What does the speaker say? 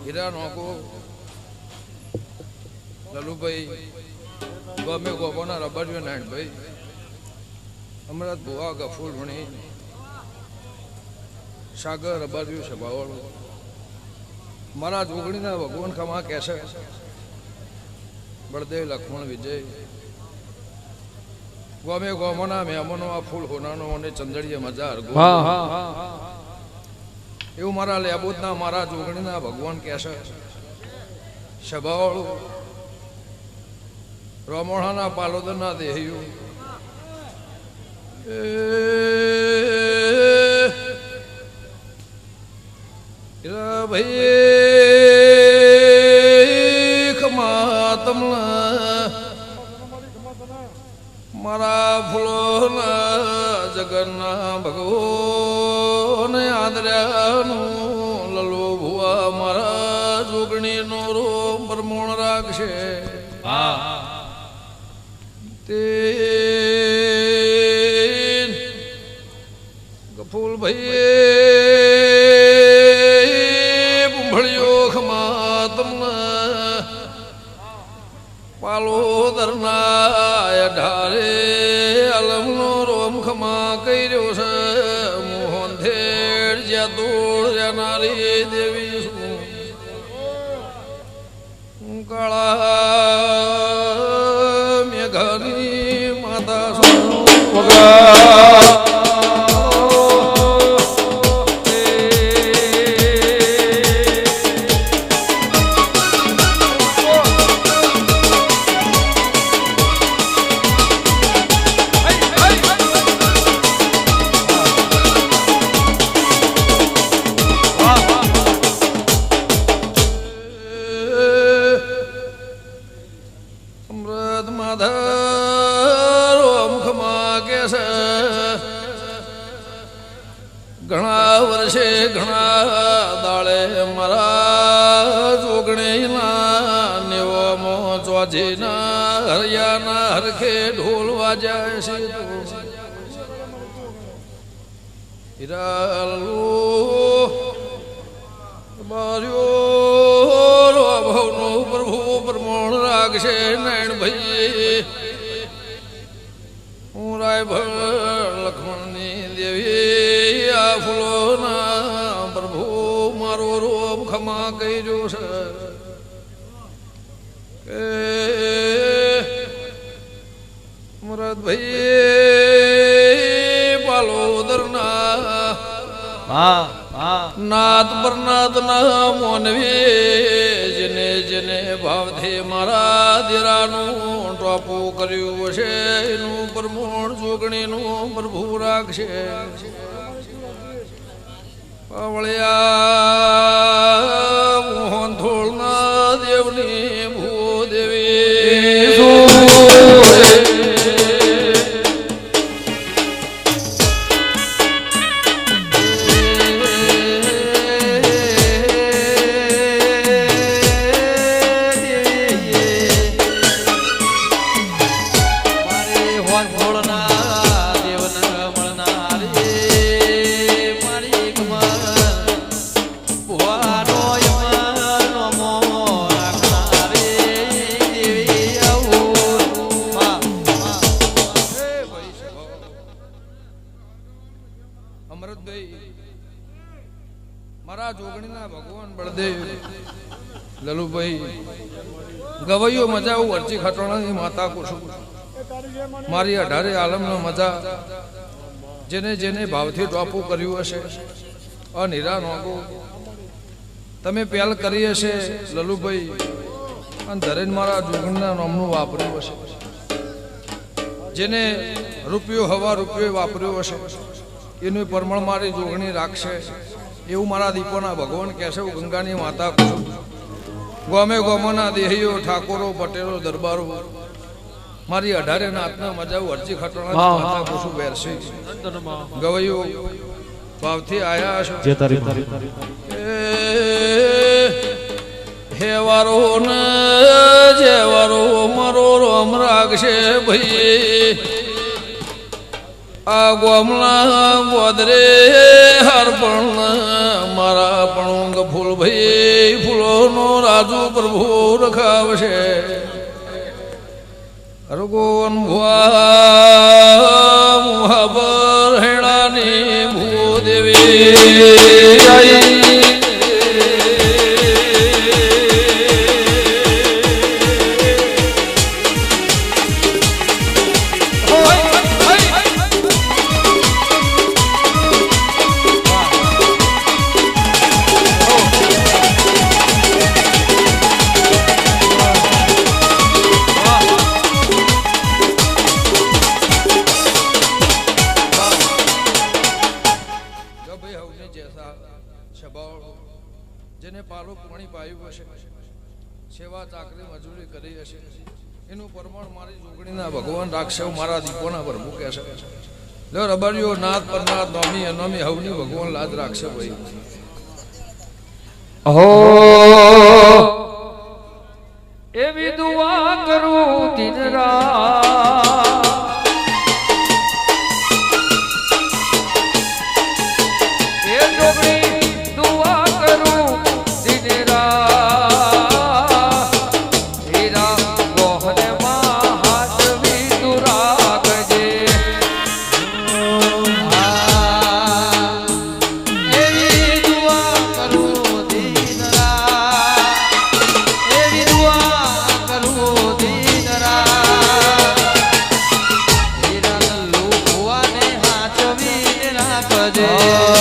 હીરા નોકો લલુભાઈ ગમે ગોપોના રબારીઓ નાયણભાઈ અમરત ભુવા ગફૂર ભણી સાગર રબારીઓ સભાવાળો મારા જોગણીના ભગવાન ખમા કહેશે બળદેવ લક્ષ્મણ વિજય ગમે ગોમોના મહેમાનો આ ફૂલ હોનાનો અને ચંદડીએ મજા એવું મારા લેબોદના મારા જોગણીના ભગવાન કહેશે સભાવાળું રમોણાના પાલોદરના દેહ્યું ભાઈ ખમા તમલા મારા ફૂલોના જગન્ના ભગવાન આદર્યાનું લલો ભુવા મારા જોગણીનો રોમ પરમોણ રાખશે તે ગફૂલ ભાઈ ભૂંભળિયો ખમા તમને પાલોદરના ઢારે અલમનો રોમ ખમા કર્યો છે મોહન થેડ જ્યાં દોડ જનારી દેવી શું કાળા મેઘાની માતા શું ઘણા વર્ષે ઘણા દાળે મારા જોગણીના નેવમો ચોજીના હરિયાના હરખે ઢોલ વાજાય છે હીરાલો માર્યો ભવનો પ્રભુ પરમોણ રાખશે નાયણ ભાઈ હું રાયભર લક્ષ્મણની દેવી આ ફૂલોના પ્રભુ મારો રોમ ખમા કર્યો છે કે મુરતભાઈ પાલોદરના નાથ પરનાથ ના મોનવી જેને જેને ભાવથી મારા દેરાનું ટોપું કર્યું છે એનું પરમોણ જોગણીનું પ્રભુ રાખશે પાવળિયા મોહન થોળના દેવની ભૂદેવી મારા જોગણીના ભગવાન બળદેવ લલુભાઈ ગવૈયો મજા હું અરજી ખટોણાની માતા કુસુમ મારી 18 આલમનો મજા જેને જેને ભાવથી ટોપું કર્યું હશે અનિરા નોગો તમે પહેલ કરી હશે લલુભાઈ અને ધરેન મારા જોગણીના નામનું વાપર્યું હશે જેને રૂપિયો હવા રૂપિયો વાપર્યો હશે એનું પરમણ મારી જોગણી રાખશે એવું મારા દીપોના ભગવાન કહેશે ગંગાની માતા ગોમે ગોમોના દેહીઓ ઠાકોરો પટેલો દરબારો મારી 18 નાથના મજા અરજી ખટોણા માતા કુસુ બેરશે ગવૈયો ભાવથી આયા છે હે વારો ને જે વારો મારો રોમ રાખશે ભાઈ આ ગોમલા ગોદરે હરપણ મારા પણ ફૂલ ભાઈ ફૂલોનો રાજુ પ્રભુ રખાવશે અરગોન ભુવા મુહાબર હેણાની ભૂદેવી જેને પાલું પાણી પાયું હશે સેવા ચાકરી મજૂરી કરી હશે એનું પ્રમાણ મારી જોગણીના ભગવાન રાખશે મારા દીપોના પર મૂકે છે લો રબડિયો નાથ પરનાથ નોમી અનોમી હવની ભગવાન લાજ રાખશે ભાઈ હો એવી દુઆ કરું દિન રાત એ જોગણી Yeah.